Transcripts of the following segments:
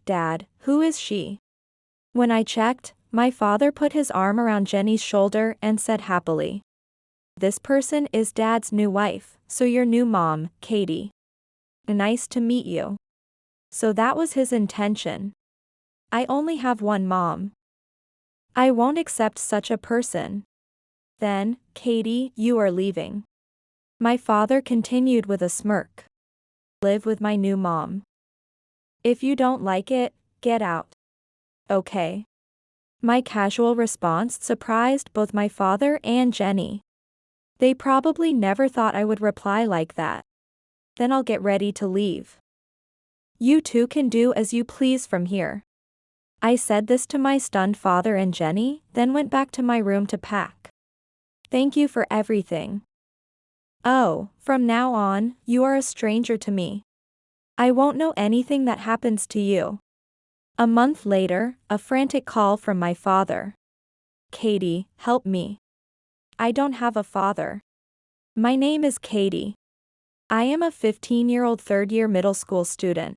Dad, who is she? When I checked, my father put his arm around Jenny's shoulder and said happily, "This person is Dad's new wife, so your new mom, Katie. Nice to meet you." So that was his intention. I only have one mom. I won't accept such a person. Then, Katie, you are leaving. My father continued with a smirk. Live with my new mom. If you don't like it, get out. Okay. My casual response surprised both my father and Jenny. They probably never thought I would reply like that. Then I'll get ready to leave. You two can do as you please from here. I said this to my stunned father and Jenny, then went back to my room to pack. Thank you for everything. Oh, from now on, you are a stranger to me. I won't know anything that happens to you. A month later, a frantic call from my father. Katie, help me. I don't have a father. My name is Katie. I am a 15-year-old third-year middle school student.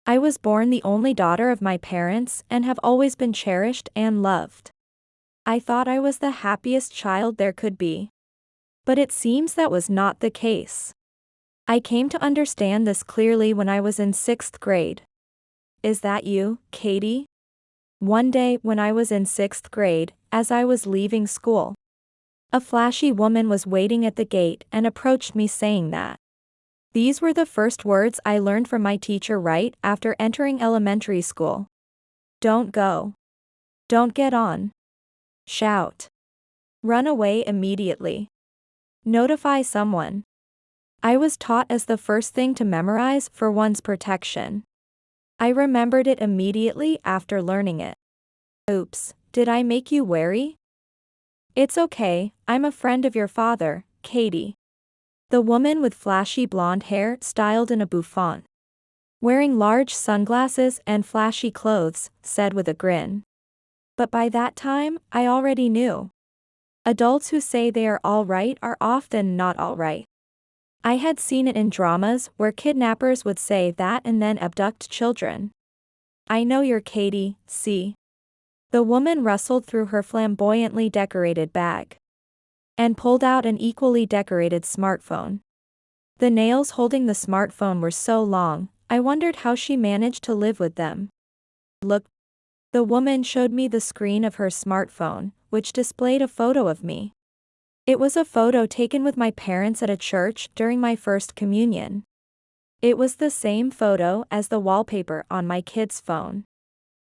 I was born the only daughter of my parents and have always been cherished and loved. I thought I was the happiest child there could be. But it seems that was not the case. I came to understand this clearly when I was in 6th grade. Is that you, Katie? One day when I was in 6th grade, as I was leaving school, a flashy woman was waiting at the gate and approached me saying that. These were the first words I learned from my teacher right after entering elementary school. Don't go. Don't get on. Shout. Run away immediately. Notify someone. I was taught as the first thing to memorize for one's protection. I remembered it immediately after learning it. Oops, did I make you wary? It's okay, I'm a friend of your father, Katie. The woman with flashy blonde hair styled in a bouffant, wearing large sunglasses and flashy clothes, said with a grin. But by that time, I already knew. Adults who say they are all right are often not all right. I had seen it in dramas where kidnappers would say that and then abduct children. I know you're Katie, see? The woman rustled through her flamboyantly decorated bag and pulled out an equally decorated smartphone. The nails holding the smartphone were so long, I wondered how she managed to live with them. Look. The woman showed me the screen of her smartphone, which displayed a photo of me. It was a photo taken with my parents at a church during my first communion. It was the same photo as the wallpaper on my kid's phone.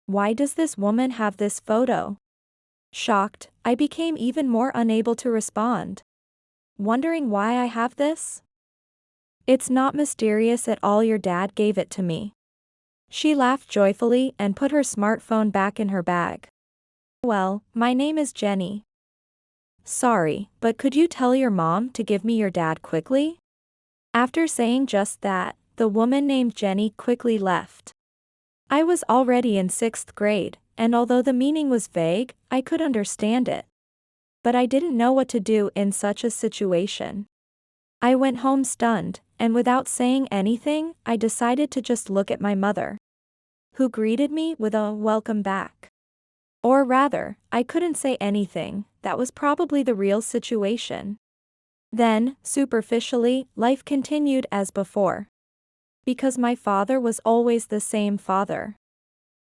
Why does this woman have this photo? Shocked, I became even more unable to respond. Wondering why I have this? It's not mysterious at all, your dad gave it to me. She laughed joyfully and put her smartphone back in her bag. Well, my name is Jenny. Sorry, but could you tell your mom to give me your dad quickly? After saying just that, the woman named Jenny quickly left. I was already in 6th grade, and although the meaning was vague, I could understand it. But I didn't know what to do in such a situation. I went home stunned, and without saying anything, I decided to just look at my mother, who greeted me with a welcome back. Or rather, I couldn't say anything, that was probably the real situation. Then, superficially, life continued as before. Because my father was always the same father.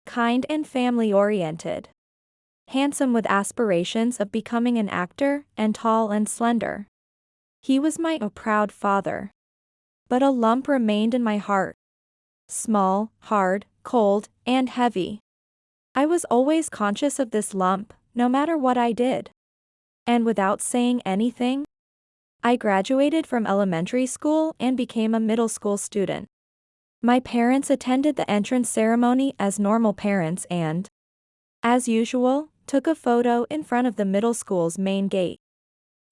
Kind and family-oriented. Handsome with aspirations of becoming an actor, and tall and slender. He was my proud father. But a lump remained in my heart. Small, hard, cold, and heavy. I was always conscious of this lump, no matter what I did. And without saying anything, I graduated from elementary school and became a middle school student. My parents attended the entrance ceremony as normal parents and, as usual, took a photo in front of the middle school's main gate.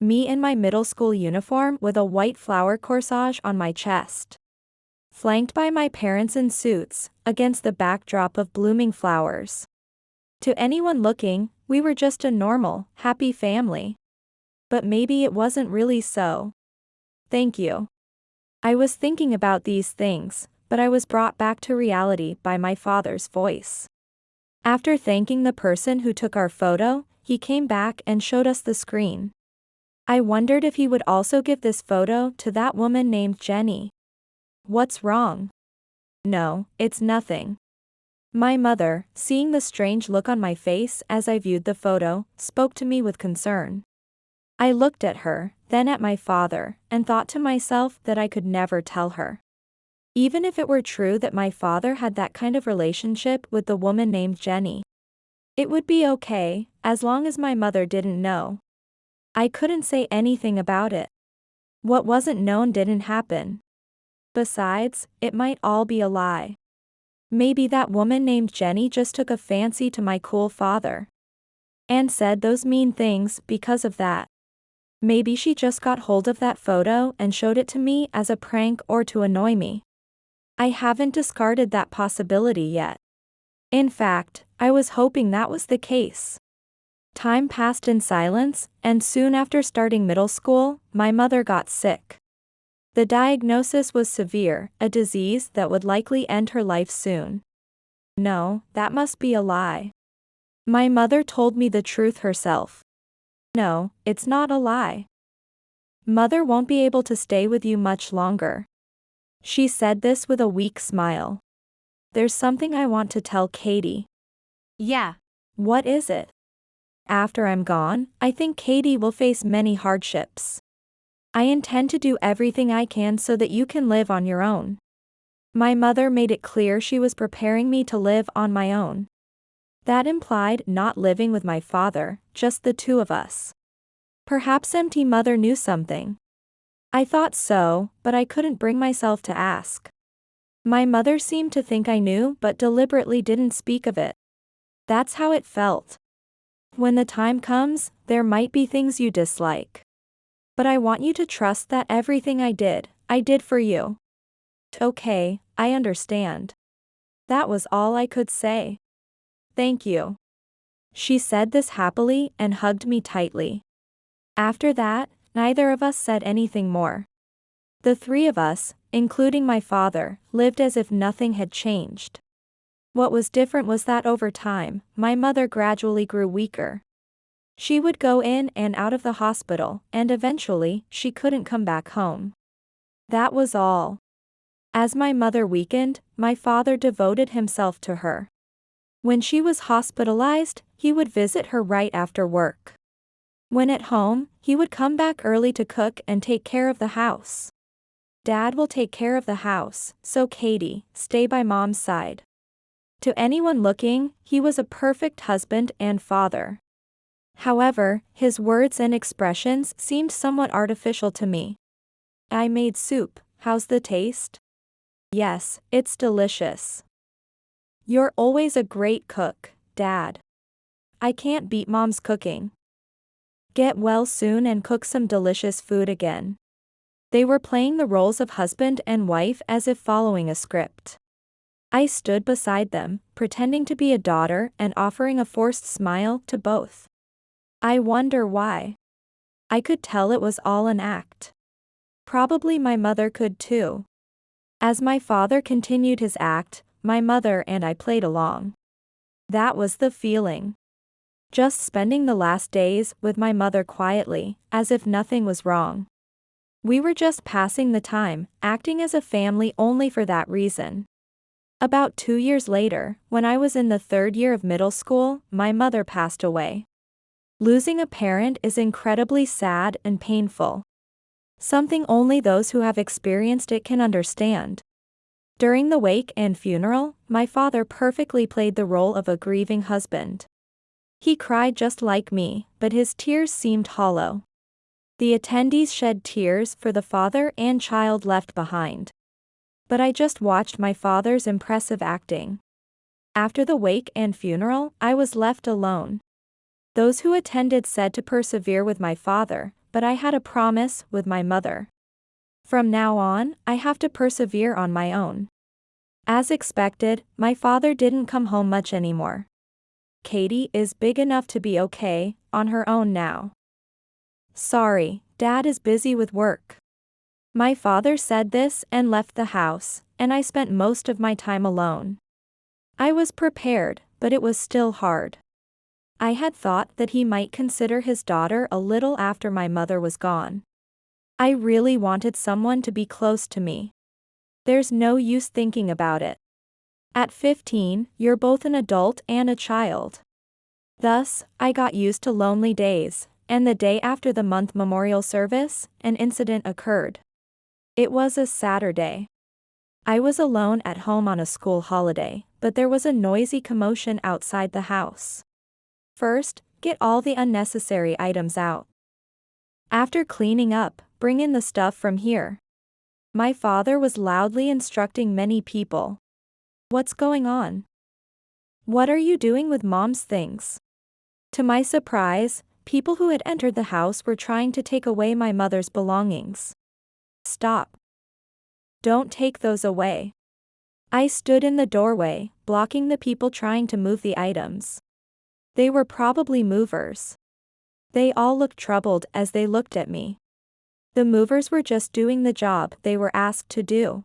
Me in my middle school uniform with a white flower corsage on my chest. Flanked by my parents in suits, against the backdrop of blooming flowers. To anyone looking, we were just a normal, happy family. But maybe it wasn't really so. Thank you. I was thinking about these things, but I was brought back to reality by my father's voice. After thanking the person who took our photo, he came back and showed us the screen. I wondered if he would also give this photo to that woman named Jenny. What's wrong? No, it's nothing. My mother, seeing the strange look on my face as I viewed the photo, spoke to me with concern. I looked at her, then at my father, and thought to myself that I could never tell her. Even if it were true that my father had that kind of relationship with the woman named Jenny, it would be okay, as long as my mother didn't know. I couldn't say anything about it. What wasn't known didn't happen. Besides, it might all be a lie. Maybe that woman named Jenny just took a fancy to my cool father and said those mean things because of that. Maybe she just got hold of that photo and showed it to me as a prank or to annoy me. I haven't discarded that possibility yet. In fact, I was hoping that was the case. Time passed in silence, and soon after starting middle school, my mother got sick. The diagnosis was severe, a disease that would likely end her life soon. No, that must be a lie. My mother told me the truth herself. No, it's not a lie. Mother won't be able to stay with you much longer. She said this with a weak smile. There's something I want to tell Katie. Yeah. What is it? After I'm gone, I think Katie will face many hardships. I intend to do everything I can so that you can live on your own. My mother made it clear she was preparing me to live on my own. That implied not living with my father, just the two of us. Perhaps empty mother knew something. I thought so, but I couldn't bring myself to ask. My mother seemed to think I knew but deliberately didn't speak of it. That's how it felt. When the time comes, there might be things you dislike. But I want you to trust that everything I did for you. Okay, I understand. That was all I could say. Thank you. She said this happily and hugged me tightly. After that, neither of us said anything more. The three of us, including my father, lived as if nothing had changed. What was different was that over time, my mother gradually grew weaker. She would go in and out of the hospital, and eventually, she couldn't come back home. That was all. As my mother weakened, my father devoted himself to her. When she was hospitalized, he would visit her right after work. When at home, he would come back early to cook and take care of the house. Dad will take care of the house, so Katie, stay by Mom's side. To anyone looking, he was a perfect husband and father. However, his words and expressions seemed somewhat artificial to me. I made soup, how's the taste? Yes, it's delicious. You're always a great cook, Dad. I can't beat Mom's cooking. Get well soon and cook some delicious food again. They were playing the roles of husband and wife as if following a script. I stood beside them, pretending to be a daughter and offering a forced smile to both. I wonder why. I could tell it was all an act. Probably my mother could too. As my father continued his act, my mother and I played along. That was the feeling. Just spending the last days with my mother quietly, as if nothing was wrong. We were just passing the time, acting as a family only for that reason. About 2 years later, when I was in the 3rd year of middle school, my mother passed away. Losing a parent is incredibly sad and painful. Something only those who have experienced it can understand. During the wake and funeral, my father perfectly played the role of a grieving husband. He cried just like me, but his tears seemed hollow. The attendees shed tears for the father and child left behind. But I just watched my father's impressive acting. After the wake and funeral, I was left alone. Those who attended said to persevere with my father, but I had a promise with my mother. From now on, I have to persevere on my own. As expected, my father didn't come home much anymore. Katie is big enough to be okay, on her own now. Sorry, Dad is busy with work. My father said this and left the house, and I spent most of my time alone. I was prepared, but it was still hard. I had thought that he might consider his daughter a little after my mother was gone. I really wanted someone to be close to me. There's no use thinking about it. At 15, you're both an adult and a child. Thus, I got used to lonely days, and the day after the month memorial service, an incident occurred. It was a Saturday. I was alone at home on a school holiday, but there was a noisy commotion outside the house. First, get all the unnecessary items out. After cleaning up, bring in the stuff from here. My father was loudly instructing many people. What's going on? What are you doing with Mom's things? To my surprise, people who had entered the house were trying to take away my mother's belongings. Stop. Don't take those away. I stood in the doorway, blocking the people trying to move the items. They were probably movers. They all looked troubled as they looked at me. The movers were just doing the job they were asked to do.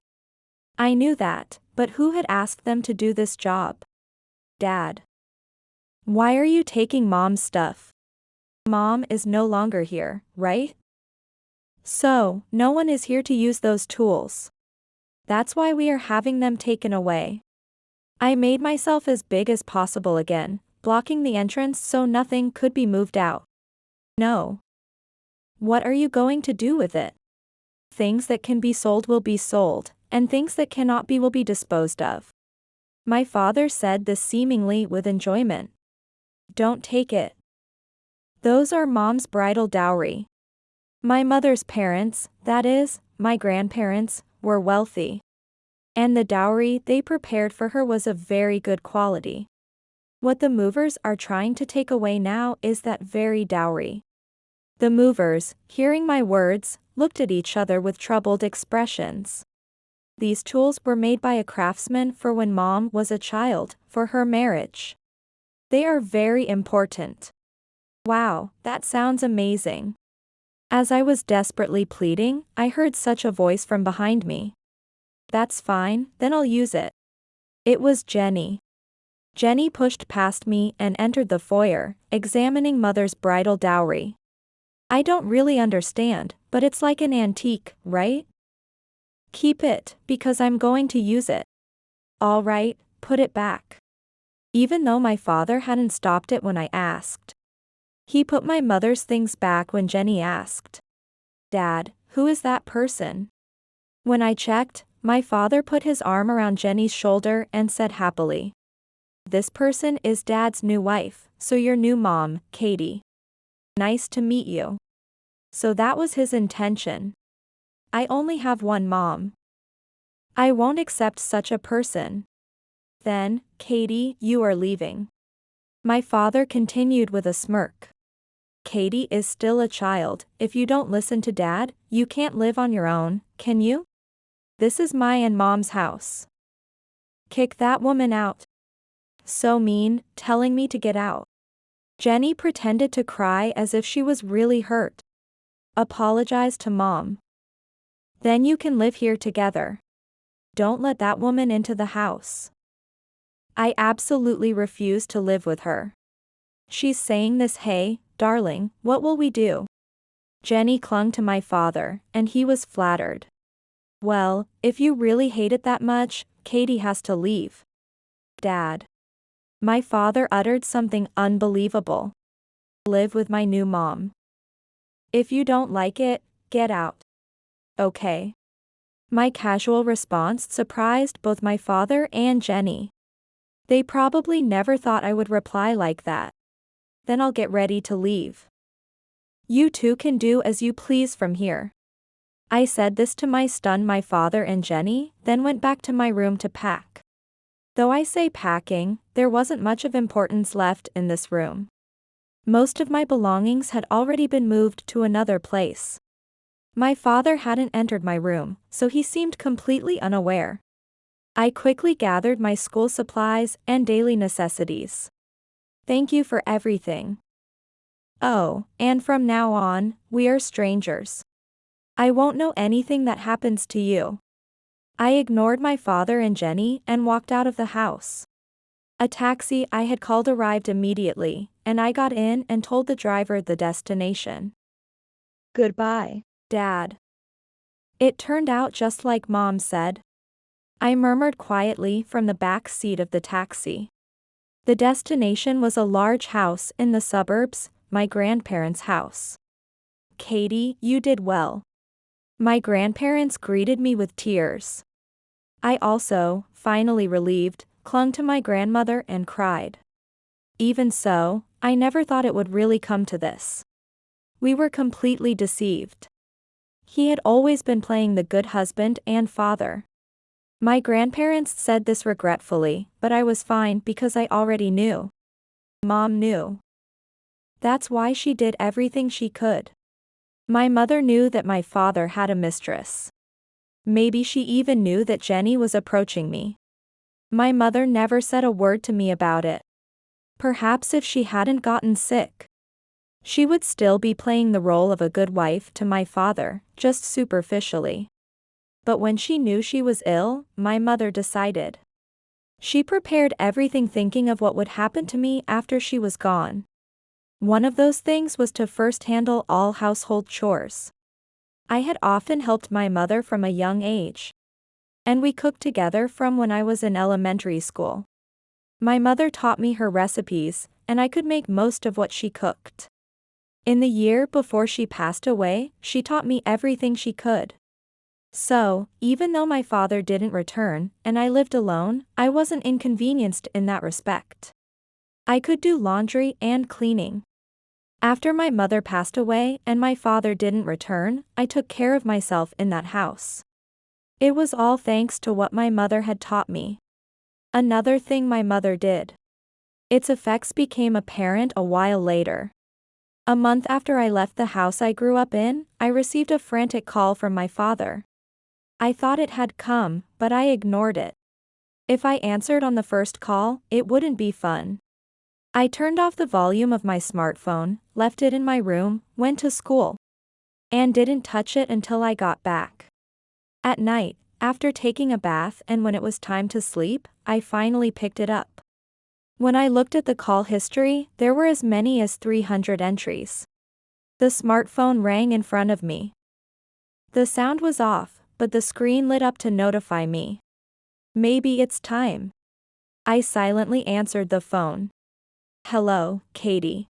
I knew that, but who had asked them to do this job? Dad. Why are you taking Mom's stuff? Mom is no longer here, right? So, no one is here to use those tools. That's why we are having them taken away. I made myself as big as possible again, blocking the entrance so nothing could be moved out. No. What are you going to do with it? Things that can be sold will be sold, and things that cannot be will be disposed of. My father said this seemingly with enjoyment. Don't take it. Those are Mom's bridal dowry. My mother's parents, that is, my grandparents, were wealthy. And the dowry they prepared for her was of very good quality. What the movers are trying to take away now is that very dowry. The movers, hearing my words, looked at each other with troubled expressions. These tools were made by a craftsman for when Mom was a child, for her marriage. They are very important. Wow, that sounds amazing. As I was desperately pleading, I heard such a voice from behind me. That's fine, then I'll use it. It was Jenny. Jenny pushed past me and entered the foyer, examining Mother's bridal dowry. I don't really understand, but it's like an antique, right? Keep it, because I'm going to use it. All right, put it back. Even though my father hadn't stopped it when I asked. He put my mother's things back when Jenny asked. Dad, who is that person? When I checked, my father put his arm around Jenny's shoulder and said happily. This person is Dad's new wife, so your new mom, Katie. Nice to meet you. So that was his intention. I only have one mom. I won't accept such a person. Then, Katie, you are leaving. My father continued with a smirk. Katie is still a child. If you don't listen to Dad, you can't live on your own, can you? This is my and Mom's house. Kick that woman out. So mean, telling me to get out. Jenny pretended to cry as if she was really hurt. Apologize to Mom. Then you can live here together. Don't let that woman into the house. I absolutely refuse to live with her. She's saying this. Hey, darling, what will we do? Jenny clung to my father, and he was flattered. Well, if you really hate it that much, Katie has to leave. Dad. My father uttered something unbelievable. Live with my new mom. If you don't like it, get out. Okay. My casual response surprised both my father and Jenny. They probably never thought I would reply like that. Then I'll get ready to leave. You two can do as you please from here. I said this to my father and Jenny, then went back to my room to pack. Though I say packing, there wasn't much of importance left in this room. Most of my belongings had already been moved to another place. My father hadn't entered my room, so he seemed completely unaware. I quickly gathered my school supplies and daily necessities. Thank you for everything. Oh, and from now on, we are strangers. I won't know anything that happens to you. I ignored my father and Jenny and walked out of the house. A taxi I had called arrived immediately, and I got in and told the driver the destination. Goodbye, Dad. It turned out just like Mom said. I murmured quietly from the back seat of the taxi. The destination was a large house in the suburbs, my grandparents' house. Katie, you did well. My grandparents greeted me with tears. I also, finally relieved, clung to my grandmother and cried. Even so, I never thought it would really come to this. We were completely deceived. He had always been playing the good husband and father. My grandparents said this regretfully, but I was fine because I already knew. Mom knew. That's why she did everything she could. My mother knew that my father had a mistress. Maybe she even knew that Jenny was approaching me. My mother never said a word to me about it. Perhaps if she hadn't gotten sick, she would still be playing the role of a good wife to my father, just superficially. But when she knew she was ill, my mother decided. She prepared everything thinking of what would happen to me after she was gone. One of those things was to first handle all household chores. I had often helped my mother from a young age. And we cooked together from when I was in elementary school. My mother taught me her recipes, and I could make most of what she cooked. In the year before she passed away, she taught me everything she could. So, even though my father didn't return, and I lived alone, I wasn't inconvenienced in that respect. I could do laundry and cleaning. After my mother passed away and my father didn't return, I took care of myself in that house. It was all thanks to what my mother had taught me. Another thing my mother did. Its effects became apparent a while later. A month after I left the house I grew up in, I received a frantic call from my father. I thought it had come, but I ignored it. If I answered on the first call, it wouldn't be fun. I turned off the volume of my smartphone, left it in my room, went to school, and didn't touch it until I got back. At night, after taking a bath and when it was time to sleep, I finally picked it up. When I looked at the call history, there were as many as 300 entries. The smartphone rang in front of me. The sound was off, but the screen lit up to notify me. Maybe it's time. I silently answered the phone. Hello, Katie.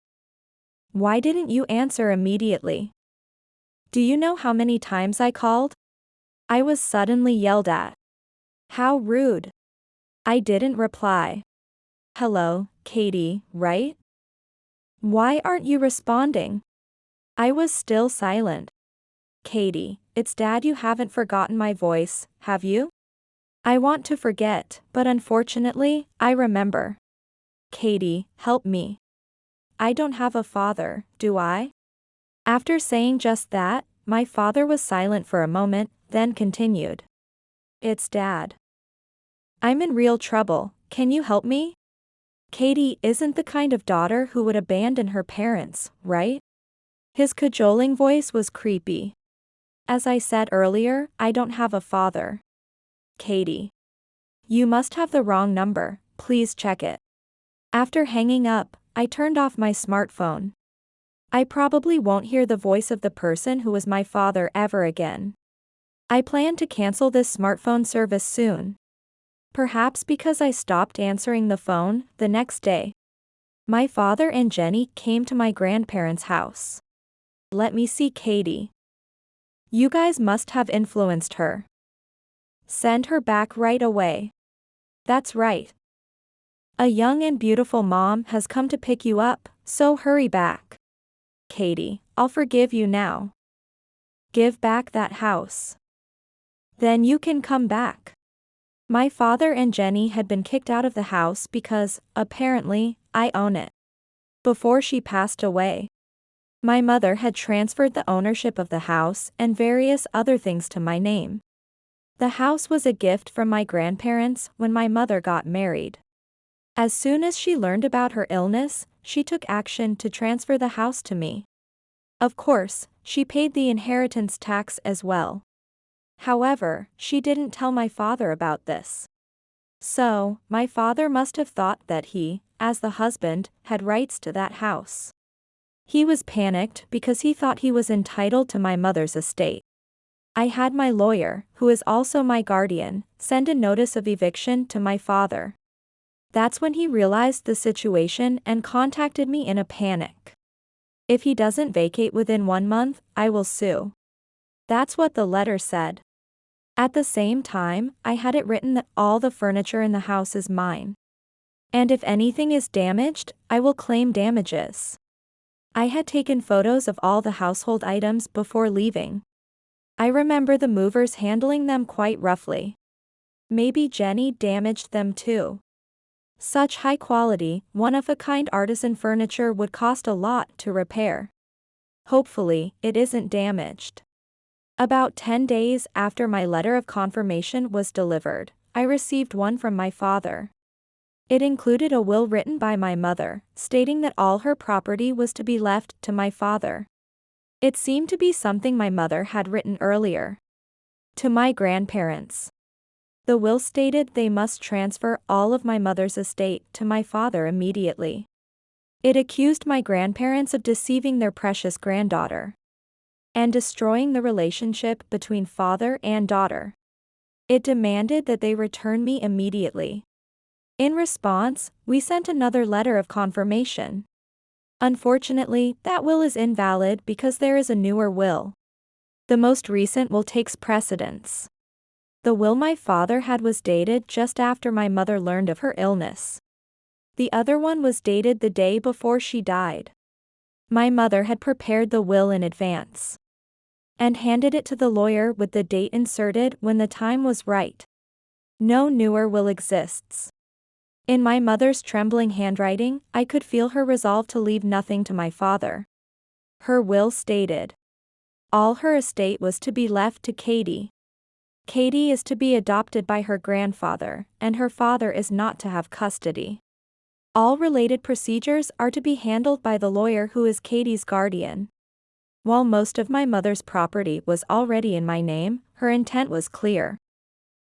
Why didn't you answer immediately? Do you know how many times I called? I was suddenly yelled at. How rude. I didn't reply. Hello, Katie, right? Why aren't you responding? I was still silent. Katie, it's Dad. You haven't forgotten my voice, have you? I want to forget, but unfortunately, I remember. Katie, help me. I don't have a father, do I? After saying just that, my father was silent for a moment, then continued. It's Dad. I'm in real trouble, can you help me? Katie isn't the kind of daughter who would abandon her parents, right? His cajoling voice was creepy. As I said earlier, I don't have a father. Katie. You must have the wrong number, please check it. After hanging up, I turned off my smartphone. I probably won't hear the voice of the person who was my father ever again. I plan to cancel this smartphone service soon. Perhaps because I stopped answering the phone the next day. My father and Jenny came to my grandparents' house. Let me see Katie. You guys must have influenced her. Send her back right away. That's right. A young and beautiful mom has come to pick you up, so hurry back. Katie, I'll forgive you now. Give back that house. Then you can come back. My father and Jenny had been kicked out of the house because, apparently, I own it. Before she passed away, my mother had transferred the ownership of the house and various other things to my name. The house was a gift from my grandparents when my mother got married. As soon as she learned about her illness, she took action to transfer the house to me. Of course, she paid the inheritance tax as well. However, she didn't tell my father about this. So, my father must have thought that he, as the husband, had rights to that house. He was panicked because he thought he was entitled to my mother's estate. I had my lawyer, who is also my guardian, send a notice of eviction to my father. That's when he realized the situation and contacted me in a panic. If he doesn't vacate within 1 month, I will sue. That's what the letter said. At the same time, I had it written that all the furniture in the house is mine. And if anything is damaged, I will claim damages. I had taken photos of all the household items before leaving. I remember the movers handling them quite roughly. Maybe Jenny damaged them too. Such high quality, one-of-a-kind artisan furniture would cost a lot to repair. Hopefully, it isn't damaged. About 10 days after my letter of confirmation was delivered, I received one from my father. It included a will written by my mother, stating that all her property was to be left to my father. It seemed to be something my mother had written earlier. To my grandparents. The will stated they must transfer all of my mother's estate to my father immediately. It accused my grandparents of deceiving their precious granddaughter and destroying the relationship between father and daughter. It demanded that they return me immediately. In response, we sent another letter of confirmation. Unfortunately, that will is invalid because there is a newer will. The most recent will takes precedence. The will my father had was dated just after my mother learned of her illness. The other one was dated the day before she died. My mother had prepared the will in advance and handed it to the lawyer with the date inserted when the time was right. No newer will exists. In my mother's trembling handwriting, I could feel her resolve to leave nothing to my father. Her will stated all her estate was to be left to Katie. Katie is to be adopted by her grandfather, and her father is not to have custody. All related procedures are to be handled by the lawyer who is Katie's guardian. While most of my mother's property was already in my name, her intent was clear.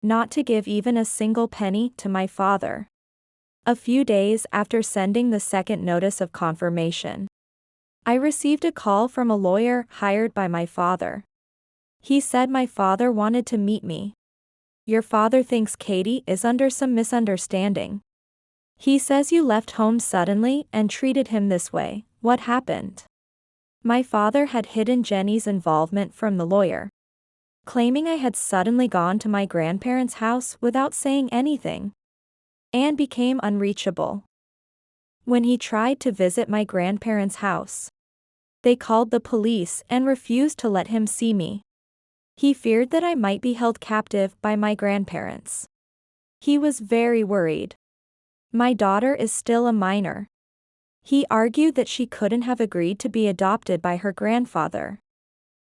Not to give even a single penny to my father. A few days after sending the second notice of confirmation, I received a call from a lawyer hired by my father. He said my father wanted to meet me. Your father thinks Katie is under some misunderstanding. He says you left home suddenly and treated him this way. What happened? My father had hidden Jenny's involvement from the lawyer, claiming I had suddenly gone to my grandparents' house without saying anything, and became unreachable. When he tried to visit my grandparents' house, they called the police and refused to let him see me. He feared that I might be held captive by my grandparents. He was very worried. My daughter is still a minor. He argued that she couldn't have agreed to be adopted by her grandfather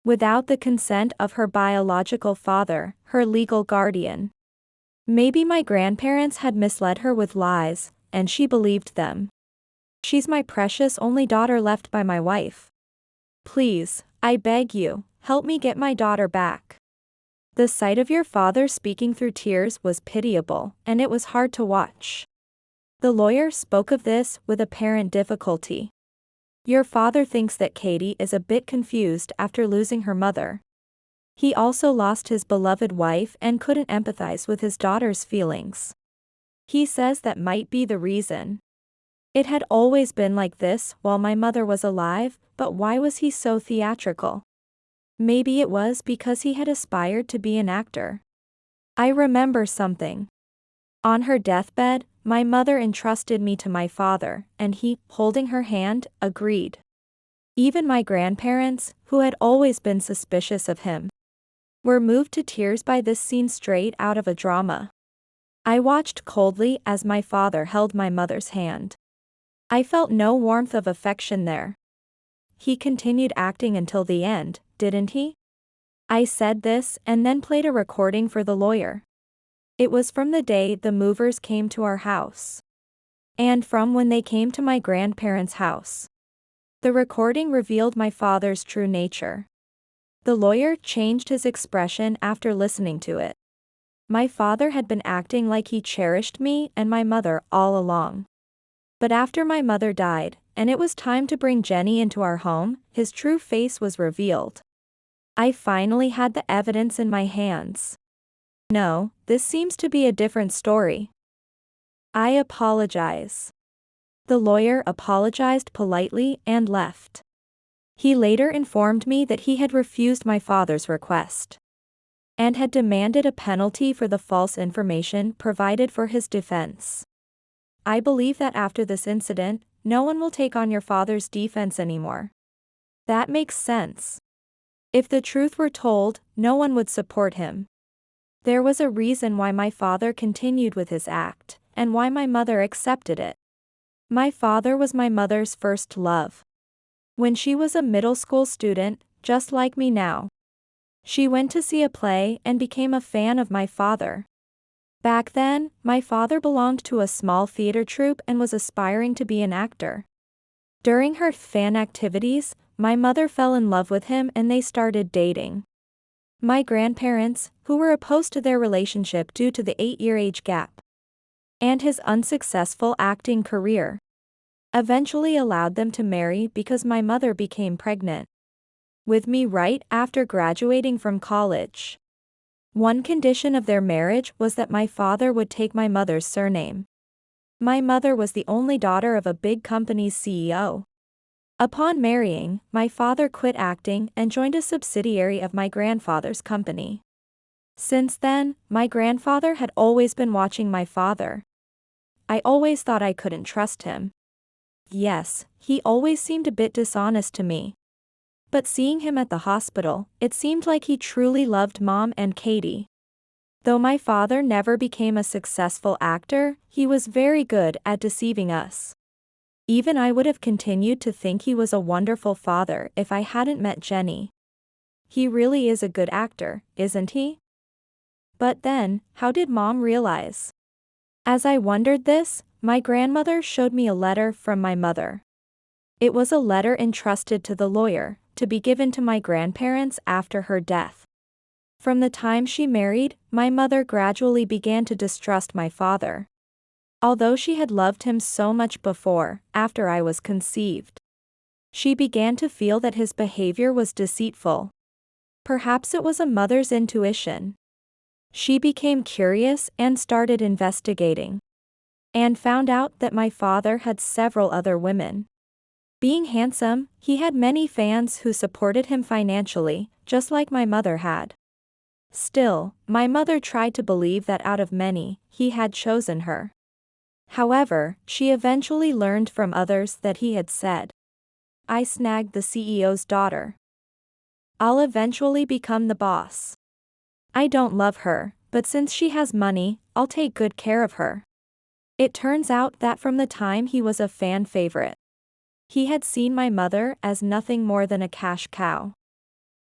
without the consent of her biological father, her legal guardian. Maybe my grandparents had misled her with lies, and she believed them. She's my precious only daughter left by my wife. Please, I beg you, help me get my daughter back. The sight of your father speaking through tears was pitiable, and it was hard to watch. The lawyer spoke of this with apparent difficulty. Your father thinks that Katie is a bit confused after losing her mother. He also lost his beloved wife and couldn't empathize with his daughter's feelings. He says that might be the reason. It had always been like this while my mother was alive, but why was he so theatrical? Maybe it was because he had aspired to be an actor. I remember something. On her deathbed, my mother entrusted me to my father, and he, holding her hand, agreed. Even my grandparents, who had always been suspicious of him, were moved to tears by this scene straight out of a drama. I watched coldly as my father held my mother's hand. I felt no warmth of affection there. He continued acting until the end, didn't he? I said this and then played a recording for the lawyer. It was from the day the movers came to our house, and from when they came to my grandparents' house. The recording revealed my father's true nature. The lawyer changed his expression after listening to it. My father had been acting like he cherished me and my mother all along. But after my mother died, and it was time to bring Jenny into our home, his true face was revealed. I finally had the evidence in my hands. No, this seems to be a different story. I apologize. The lawyer apologized politely and left. He later informed me that he had refused my father's request and had demanded a penalty for the false information provided for his defense. I believe that after this incident, no one will take on your father's defense anymore. That makes sense. If the truth were told, no one would support him. There was a reason why my father continued with his act, and why my mother accepted it. My father was my mother's first love. When she was a middle school student, just like me now, she went to see a play and became a fan of my father. Back then, my father belonged to a small theater troupe and was aspiring to be an actor. During her fan activities, my mother fell in love with him and they started dating. My grandparents, who were opposed to their relationship due to the 8-year age gap and his unsuccessful acting career, eventually allowed them to marry because my mother became pregnant with me right after graduating from college. One condition of their marriage was that my father would take my mother's surname. My mother was the only daughter of a big company's CEO. Upon marrying, my father quit acting and joined a subsidiary of my grandfather's company. Since then, my grandfather had always been watching my father. I always thought I couldn't trust him. Yes, he always seemed a bit dishonest to me. But seeing him at the hospital, it seemed like he truly loved Mom and Katie. Though my father never became a successful actor, he was very good at deceiving us. Even I would have continued to think he was a wonderful father if I hadn't met Jenny. He really is a good actor, isn't he? But then, how did Mom realize? As I wondered this, my grandmother showed me a letter from my mother. It was a letter entrusted to the lawyer, to be given to my grandparents after her death. From the time she married, my mother gradually began to distrust my father. Although she had loved him so much before, after I was conceived, she began to feel that his behavior was deceitful. Perhaps it was a mother's intuition. She became curious and started investigating, and found out that my father had several other women. Being handsome, he had many fans who supported him financially, just like my mother had. Still, my mother tried to believe that out of many, he had chosen her. However, she eventually learned from others that he had said, "I snagged the CEO's daughter. I'll eventually become the boss. I don't love her, but since she has money, I'll take good care of her." It turns out that from the time he was a fan favorite, he had seen my mother as nothing more than a cash cow.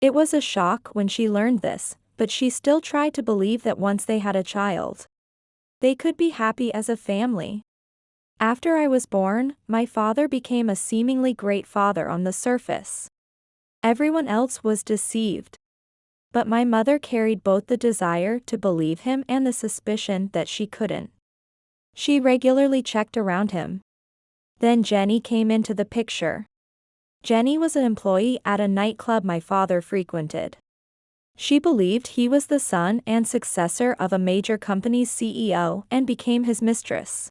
It was a shock when she learned this, but she still tried to believe that once they had a child, they could be happy as a family. After I was born, my father became a seemingly great father on the surface. Everyone else was deceived. But my mother carried both the desire to believe him and the suspicion that she couldn't. She regularly checked around him. Then Jenny came into the picture. Jenny was an employee at a nightclub my father frequented. She believed he was the son and successor of a major company's CEO and became his mistress.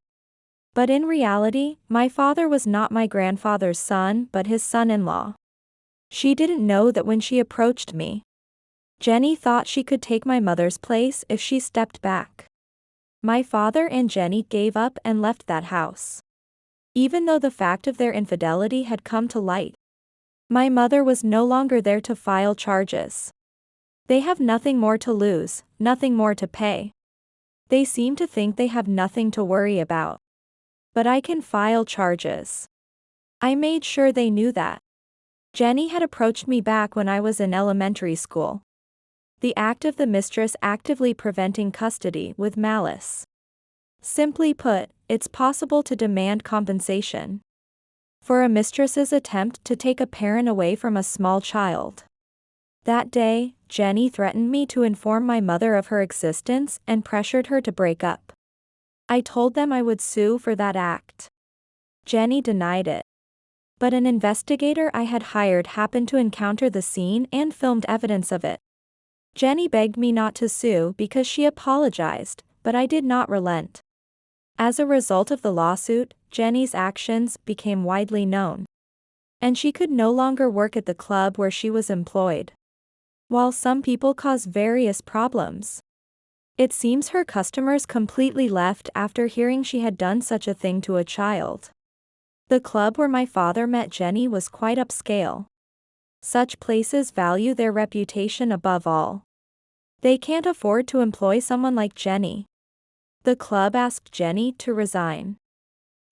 But in reality, my father was not my grandfather's son but his son-in-law. She didn't know that when she approached me. Jenny thought she could take my mother's place if she stepped back. My father and Jenny gave up and left that house. Even though the fact of their infidelity had come to light, my mother was no longer there to file charges. They have nothing more to lose, nothing more to pay. They seem to think they have nothing to worry about. But I can file charges. I made sure they knew that. Jenny had approached me back when I was in elementary school. The act of the mistress actively preventing custody with malice. Simply put, it's possible to demand compensation for a mistress's attempt to take a parent away from a small child. That day, Jenny threatened me to inform my mother of her existence and pressured her to break up. I told them I would sue for that act. Jenny denied it. But an investigator I had hired happened to encounter the scene and filmed evidence of it. Jenny begged me not to sue because she apologized, but I did not relent. As a result of the lawsuit, Jenny's actions became widely known. And she could no longer work at the club where she was employed. While some people cause various problems, it seems her customers completely left after hearing she had done such a thing to a child. The club where my father met Jenny was quite upscale. Such places value their reputation above all. They can't afford to employ someone like Jenny. The club asked Jenny to resign.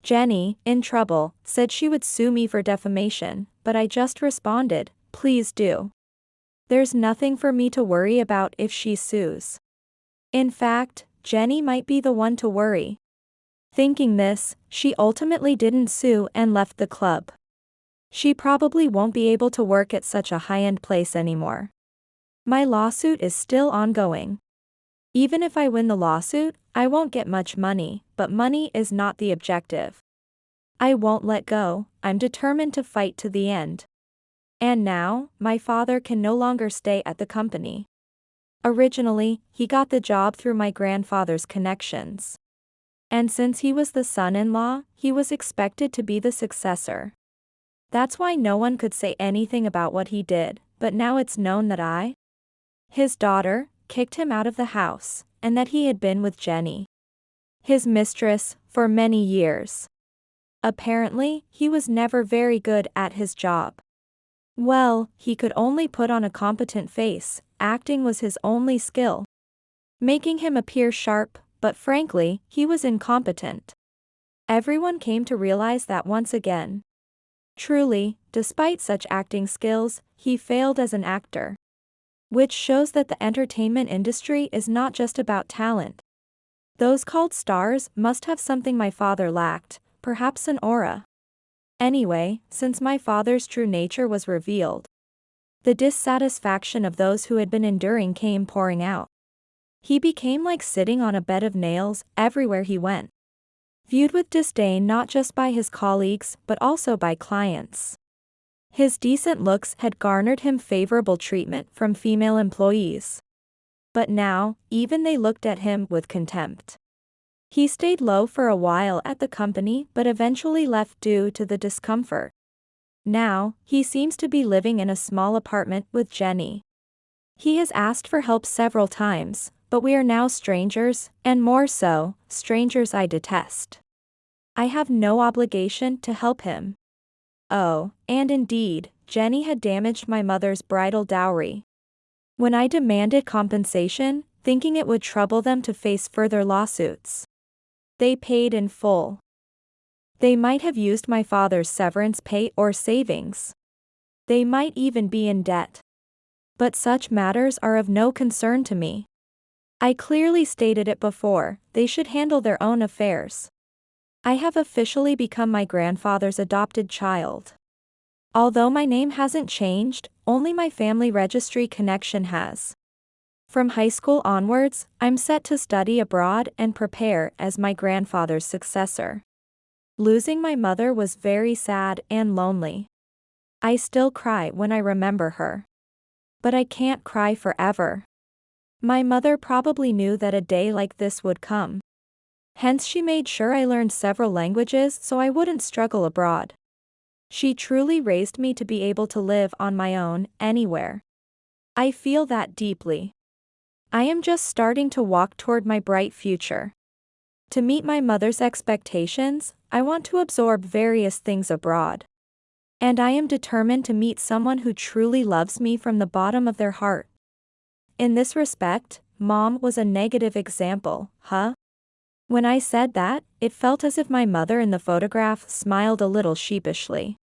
Jenny, in trouble, said she would sue me for defamation, but I just responded, "Please do. There's nothing for me to worry about if she sues." In fact, Jenny might be the one to worry. Thinking this, she ultimately didn't sue and left the club. She probably won't be able to work at such a high-end place anymore. My lawsuit is still ongoing. Even if I win the lawsuit, I won't get much money, but money is not the objective. I won't let go, I'm determined to fight to the end. And now, my father can no longer stay at the company. Originally, he got the job through my grandfather's connections. And since he was the son-in-law, he was expected to be the successor. That's why no one could say anything about what he did, but now it's known that his daughter, kicked him out of the house, and that he had been with Jenny, his mistress, for many years. Apparently, he was never very good at his job. Well, he could only put on a competent face, acting was his only skill. Making him appear sharp, but frankly, he was incompetent. Everyone came to realize that once again. Truly, despite such acting skills, he failed as an actor. Which shows that the entertainment industry is not just about talent. Those called stars must have something my father lacked, perhaps an aura. Anyway, since my father's true nature was revealed, the dissatisfaction of those who had been enduring came pouring out. He became like sitting on a bed of nails everywhere he went. Viewed with disdain not just by his colleagues but also by clients. His decent looks had garnered him favorable treatment from female employees. But now, even they looked at him with contempt. He stayed low for a while at the company but eventually left due to the discomfort. Now, he seems to be living in a small apartment with Jenny. He has asked for help several times, but we are now strangers, and more so, strangers I detest. I have no obligation to help him. Oh, and indeed, Jenny had damaged my mother's bridal dowry. When I demanded compensation, thinking it would trouble them to face further lawsuits, they paid in full. They might have used my father's severance pay or savings. They might even be in debt. But such matters are of no concern to me. I clearly stated it before, they should handle their own affairs. I have officially become my grandfather's adopted child. Although my name hasn't changed, only my family registry connection has. From high school onwards, I'm set to study abroad and prepare as my grandfather's successor. Losing my mother was very sad and lonely. I still cry when I remember her. But I can't cry forever. My mother probably knew that a day like this would come. Hence she made sure I learned several languages so I wouldn't struggle abroad. She truly raised me to be able to live on my own, anywhere. I feel that deeply. I am just starting to walk toward my bright future. To meet my mother's expectations, I want to absorb various things abroad. And I am determined to meet someone who truly loves me from the bottom of their heart. In this respect, Mom was a negative example, huh? When I said that, it felt as if my mother in the photograph smiled a little sheepishly.